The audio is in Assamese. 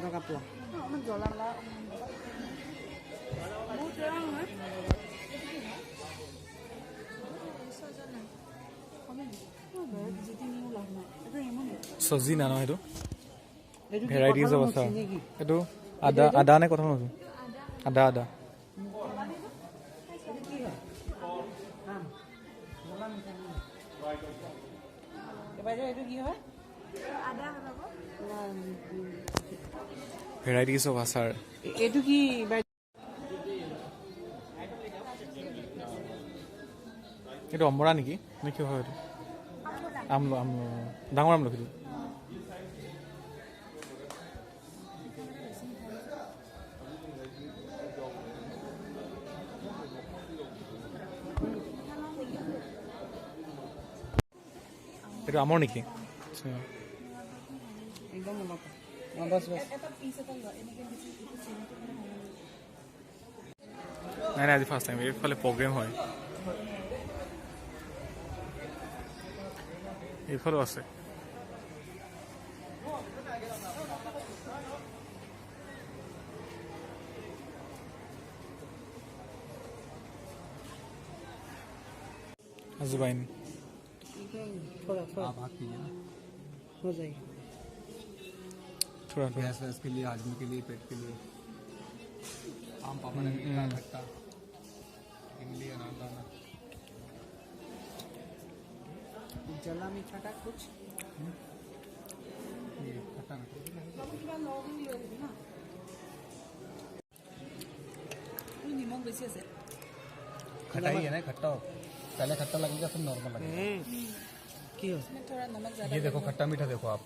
টকা পোৱা জ্বলা বহুত জ্বলা নহয় চব্জি না নহয় এইটো ভেৰাইটিজ অফ আছে এইটো আদা আদা নে কথা নহয় আদা আদা ভেৰাইটিজ অফ আচাৰ এইটো কি এইটো অমৰা নেকি নে কি হয় এইটো আমলো আমলো ডাঙৰ আমলখিটো এইটো আমৰ নেকি একদম বাছ নাই নাই আজি ফাৰ্ষ্ট টাইম এইফালে প্ৰগ্ৰেম হয় এইফালেও আছে अजवाइन थोड़ा आप हाथ कीजिए ना हो जाएगा थोड़ा थोड़ा गैस वैस के लिए हाजमे के लिए पेट के लिए आम पापा ने खट्टा इमली अनारदाना जला मीठा का कुछ ये खट्टा নিমখ বেছি আছে खट्टा ही है ना खट्टा पहले खट्टा लगेगा फिर नॉर्मल लगेगा की हो थोड़ा नमक ज्यादा ये देखो खट्टा मीठा देखो आप